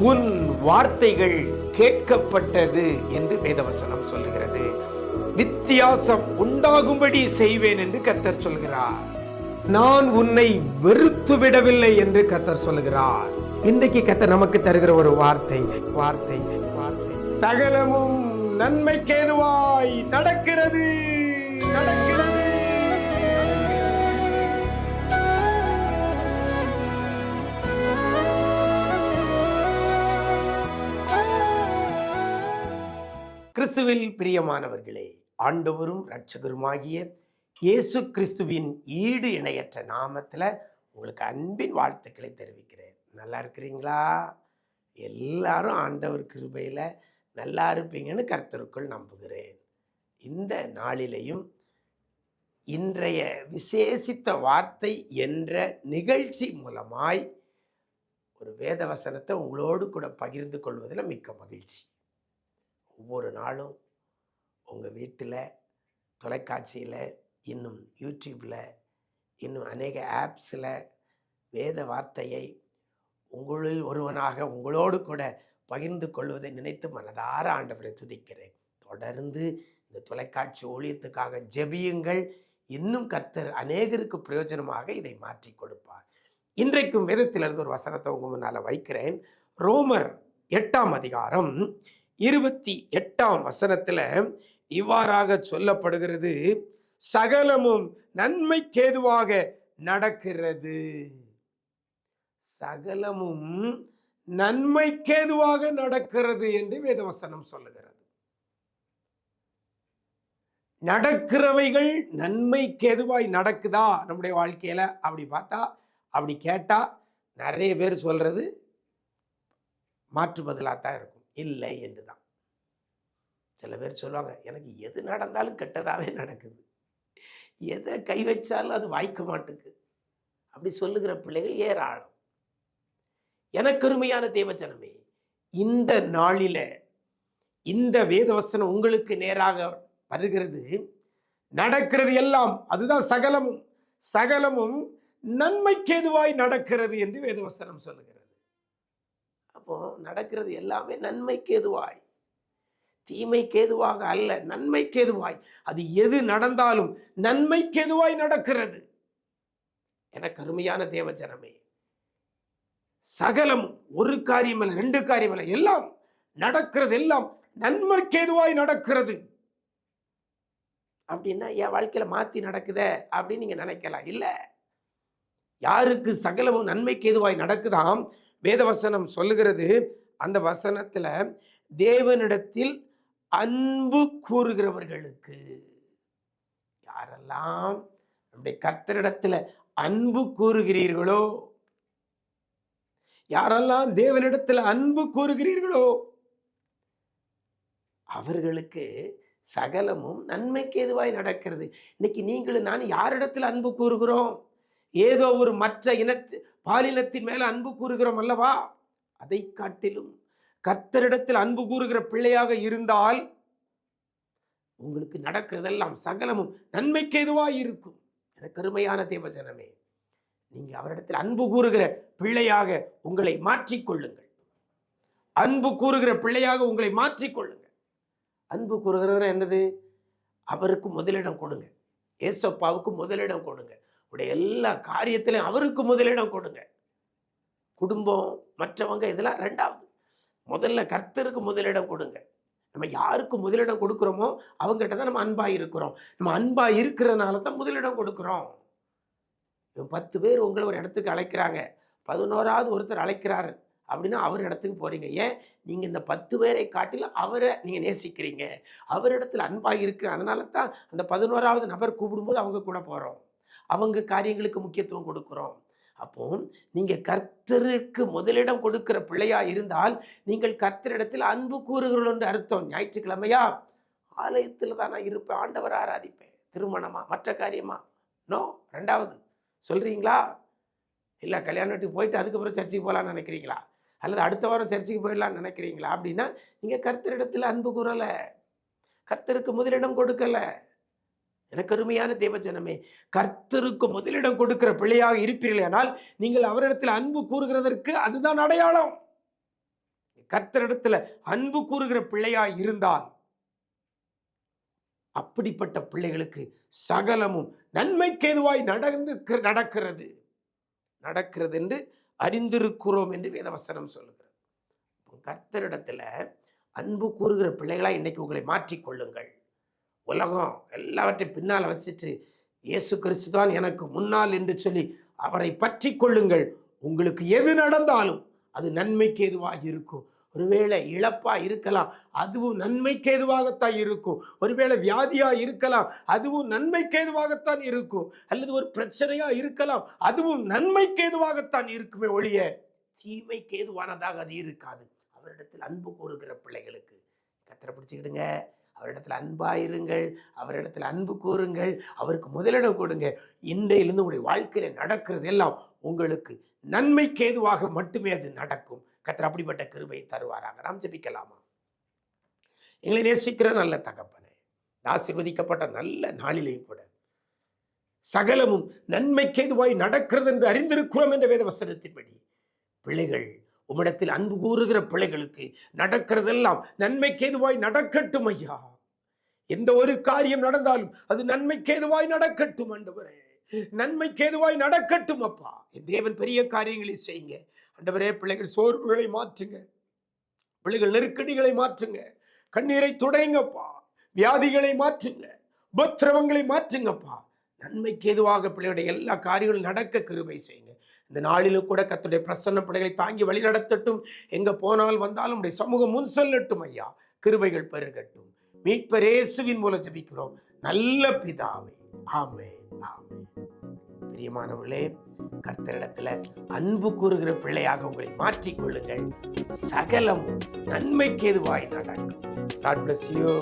உன் வார்த்தைகள் கேட்கப்பட்டது என்று வேதவசனம் சொல்லுகிறது. வித்தியாசம் உண்டாகும்படி செய்வேன் என்று கர்த்தர் சொல்கிறார். நான் உன்னை வெறுத்து விடவில்லை என்று கர்த்தர் சொல்லுகிறார். இன்றைக்கு கர்த்தர் நமக்கு தருகிற ஒரு வார்த்தை வார்த்தை வார்த்தை சகலமும் நன்மைக்கேதுவாய் நடக்கிறது நடக்கிறது. கிறிஸ்துவில் பிரியமானவர்களே, ஆண்டவரும் இரட்சகருமாகிய இயேசு கிறிஸ்துவின் ஈடு இணையற்ற நாமத்தில் உங்களுக்கு அன்பின் வாழ்த்துக்களை தெரிவிக்கிறேன். நல்லா இருக்கிறீங்களா? எல்லாரும் ஆண்டவர் கிருபையில் நல்லா இருப்பீங்கன்னு கர்த்தருக்குள் நம்புகிறேன். இந்த நாளிலையும் இன்றைய விசேஷித்த வார்த்தை என்ற நிகழ்ச்சி மூலமாய் ஒரு வேதவசனத்தை உங்களோடு கூட பகிர்ந்து கொள்வதில் மிக்க மகிழ்ச்சி. ஒவ்வொரு நாளும் உங்கள் வீட்டில், தொலைக்காட்சியில், இன்னும் யூடியூப்பில், இன்னும் அநேக ஆப்ஸில் வேத வார்த்தையை உங்களில் ஒருவனாக உங்களோடு கூட பகிர்ந்து கொள்வதை நினைத்து மனதார ஆண்டவரை துதிக்கிறேன். தொடர்ந்து இந்த தொலைக்காட்சி ஊழியத்துக்காக ஜெபியுங்கள். இன்னும் கர்த்தர் அநேகருக்கு பிரயோஜனமாக இதை மாற்றி கொடுப்பார். இன்றைக்கும் வேதத்திலிருந்து ஒரு வசனத்தை உங்கள் முன்னால் வைக்கிறேன். ரோமர் 8ஆம் அதிகாரம் 28ஆம் வசனத்தில் இவ்வாறாக சொல்லப்படுகிறது, சகலமும் நன்மைக்கேதுவாக நடக்கிறது. சகலமும் நன்மைக்கேதுவாக நடக்கிறது என்று வேதவசனம் சொல்லுகிறது. நடக்கிறவைகள் நன்மைக்கேதுவாய் நடக்குதா நம்முடைய வாழ்க்கையில? அப்படி பார்த்தா, அப்படி கேட்டா நிறைய பேர் சொல்றது மாற்று பதிலாக தான் இருக்கும். இல்லை என்று தான். சில பேர் சொல்லுவாங்க, எனக்கு எது நடந்தாலும் கெட்டதாகவே நடக்குது, எதை கை வச்சாலும் அது வாய்க்க மாட்டுக்கு. அப்படி சொல்லுகிற பிள்ளைகள் ஏராளம். எனக்கு அருமையான தேவஜனமே, இந்த நாளில இந்த வேதவசனம் உங்களுக்கு நேராக வருகிறது. நடக்கிறது எல்லாம், அதுதான் சகலமும் சகலமும் நன்மைக்கேதுவாய் நடக்கிறது என்று வேதவசனம் சொல்லுகிறது. அப்போ நடக்கிறது எல்லாமே நன்மைக்கேதுவாய், தீமைக்கேதுவாக அல்ல, நன்மைக்கேதுவாய். அது எது நடந்தாலும் நன்மைக்கேதுவாய் நடக்கிறது. எனக்கு அருமையான தேவஜனமே, சகலம் ஒரு காரியம் அல்ல, ரெண்டு காரியம் அல்ல, எல்லாம் நடக்கிறது எல்லாம் நன்மைக்கேதுவாய் நடக்கிறது. அப்படின்னா என் வாழ்க்கையில மாத்தி நடக்குத அப்படின்னு நீங்க நினைக்கலாம். இல்ல, யாருக்கு சகலமும் நன்மைக்கேதுவாய் நடக்குதாம் வேதவசனம் சொல்லுகிறது. அந்த வசனத்துல தேவனிடத்தில் அன்பு கூறுகிறவர்களுக்கு, யாரெல்லாம் நம்முடைய கர்த்தரிடத்துல அன்பு கூறுகிறீர்களோ, யாரெல்லாம் தேவனிடத்தில் அன்பு கூறுகிறீர்களோ அவர்களுக்கு சகலமும் நன்மைக்கு ஏதுவாய் நடக்கிறது. இன்னைக்கு நீங்களும் நான் யாரிடத்தில் அன்பு கூறுகிறோம்? ஏதோ ஒரு மற்ற பாலினத்தின் மேல அன்பு கூறுகிறோம் அல்லவா? அதை காட்டிலும் கர்த்தரிடத்தில் அன்பு கூறுகிற பிள்ளையாக இருந்தால் உங்களுக்கு நடக்கிறதெல்லாம் சகலமும் நன்மைக்கு ஏதுவாய் இருக்கும். எனக்கு அருமையான தேவஜனமே, நீங்க அவரிடத்தில் அன்பு கூறுகிற பிள்ளையாக உங்களை மாற்றிக்கொள்ளுங்கள். அன்பு கூறுகிற பிள்ளையாக உங்களை மாற்றிக்கொள்ளுங்கள். அன்பு கூறுகிறதுனா என்னது? அவருக்கு முதலிடம் கொடுங்க. ஏசப்பாவுக்கு முதலிடம் கொடுங்க. உடைய எல்லா காரியத்திலும் அவருக்கு முதலிடம் கொடுங்க. குடும்பம், மற்றவங்க இதெல்லாம் ரெண்டாவது. முதல்ல கர்த்தருக்கு முதலிடம் கொடுங்க. நம்ம யாருக்கு முதலிடம் கொடுக்குறோமோ அவங்ககிட்ட தான் நம்ம அன்பா இருக்கிறோம். நம்ம அன்பா இருக்கிறதுனால தான் முதலிடம் கொடுக்குறோம். 10 பேர் உங்களை ஒரு இடத்துக்கு அழைக்கிறாங்க, 11ஆவது ஒருத்தர் அழைக்கிறாரு அப்படின்னா அவர் இடத்துக்கு போறீங்க. ஏன்? நீங்க இந்த 10 பேரை காட்டிலும் அவரை நீங்க நேசிக்கிறீங்க, அவரிடத்துல அன்பாக இருக்கு. அதனால தான் அந்த 11ஆவது நபர் கூப்பிடும்போது அவங்க கூட போறோம், அவங்க காரியங்களுக்கு முக்கியத்துவம் கொடுக்கிறோம். அப்போ நீங்க கர்த்தருக்கு முதலிடம் கொடுக்கிற பிள்ளையா இருந்தால் நீங்கள் கர்த்தரிடத்தில் அன்பு கூறுகிறோம் என்று அர்த்தம். ஞாயிற்றுக்கிழமையா ஆலயத்தில் தான் நான் இருப்பேன், ஆண்டவர் ஆராதிப்பேன். திருமணமா, மற்ற காரியமா? நோ. ரெண்டாவது சொல்றீங்களா? இல்லை, கல்யாண வீட்டுக்கு போயிட்டு அதுக்கப்புறம் சர்ச்சுக்கு போகலான்னு நினைக்கிறீங்களா? அல்லது அடுத்த வாரம் சர்ச்சுக்கு போயிடலாம்னு நினைக்கிறீங்களா? அப்படின்னா நீங்கள் கர்த்தரிடத்தில் அன்பு கூறலை, கர்த்தருக்கு முதலிடம் கொடுக்கல. எனக்கு அருமையான தேவஜனமே, கர்த்தருக்கு முதலிடம் கொடுக்கிற பிள்ளையாக இருப்பீர்கள் ஆனால் நீங்கள் அவரிடத்தில் அன்பு கூறுகிறதற்கு அதுதான் அடையாளம். கர்த்தரிடத்தில் அன்பு கூறுகிற பிள்ளையாக இருந்தால் அப்படிப்பட்ட பிள்ளைகளுக்கு சகலமும் நன்மைக்கு ஏதுவாய் நடக்கிறது என்று அறிந்திருக்கிறோம் என்று வேதவசனம் சொல்லுகிறது. கர்த்தரிடத்துல அன்பு கூறுகிற பிள்ளைகளா இன்னைக்கு உங்களை மாற்றிக்கொள்ளுங்கள். உலகம் எல்லாவற்றையும் பின்னால் வச்சுட்டு இயேசு கிறிஸ்து தான் எனக்கு முன்னால் என்று சொல்லி அவரை பற்றி கொள்ளுங்கள். உங்களுக்கு எது நடந்தாலும் அது நன்மைக்கு ஏதுவாக இருக்கும். ஒருவேளை இழப்பா இருக்கலாம், அதுவும் நன்மைக்கு ஏதுவாகத்தான் இருக்கும். ஒருவேளை வியாதியா இருக்கலாம், அதுவும் நன்மைக்கு ஏதுவாகத்தான் இருக்கும். அல்லது ஒரு பிரச்சனையா இருக்கலாம், அதுவும் நன்மைக்கு ஏதுவாகத்தான் இருக்குமே ஒழிய தீமைக்கு ஏதுவானதாக அது இருக்காது. அவரிடத்தில் அன்பு கூறுகிற பிள்ளைகளுக்கு கர்த்தரை பிடிச்சுக்கிடுங்க, அவரிடத்தில் அன்பாயிருங்கள், அவரிடத்தில் அன்பு கூறுங்கள், அவருக்கு முதலிடம் கொடுங்க. இன்றையிலிருந்து உங்களுடைய வாழ்க்கையில நடக்கிறது எல்லாம் உங்களுக்கு நன்மைக்கு ஏதுவாக மட்டுமே அது நடக்கும். கர்த்தர் அப்படிப்பட்ட கிருபையை தருவாராக. நாம் ஜெபிக்கலாமா? எங்களை நேசிக்கிற நல்ல தகப்பனே, ஆசீர்வதிக்கப்பட்ட நல்ல நாளிலேயும் கூட சகலமும் நன்மைக்கு ஏதுவாய் நடக்கிறது என்று அறிந்திருக்கிறோம் என்ற வேத வசனத்தின்படி பிள்ளைகள் உம்மிடத்தில் அன்பு கூறுகிற பிள்ளைகளுக்கு நடக்கிறதெல்லாம் நன்மைக்கு ஏதுவாய் நடக்கட்டும் ஐயா. எந்த ஒரு காரியம் நடந்தாலும் அது நன்மைக்கு ஏதுவாய் நடக்கட்டும் ஆண்டவரே, நன்மைக்கு ஏதுவாய் நடக்கட்டும் அப்பா. என் தேவன் பெரிய காரியங்களை செய்யுங்க ஆண்டவரே. பிள்ளைகள் சோர்வுகளை மாற்றுங்க, பிள்ளைகள் நெருக்கடிகளை மாற்றுங்க, கண்ணீரை துடைங்கப்பா, வியாதிகளை மாற்றுங்க, உபத்திரவங்களை மாற்றுங்கப்பா. நன்மைக்கு ஏதுவாக பிள்ளைகளுடைய எல்லா காரியங்களும் நடக்க கிருபை செய்யுங்க. இந்த நாளிலும் கூட கர்த்தருடைய பிரசன்ன பிள்ளைகளை தாங்கி வழி நடத்தட்டும். எங்க போனால் வந்தாலும் உடைய சமூகம் முன் சொல்லட்டும் ஐயா. கிருபைகள் பெருகட்டும். மீட்பர் இயேசுவின் மூலம் ஜெபிக்கிறோம் நல்ல பிதாவே, ஆமென், ஆமென். பிரியமானவர்களே, கர்த்தரிடத்துல அன்பு கூறுகிற பிள்ளையாக உங்களை மாற்றிக்கொள்ளுங்கள். சகலமும் நன்மைக்கு ஏதுவாய் நடக்கும். God bless you.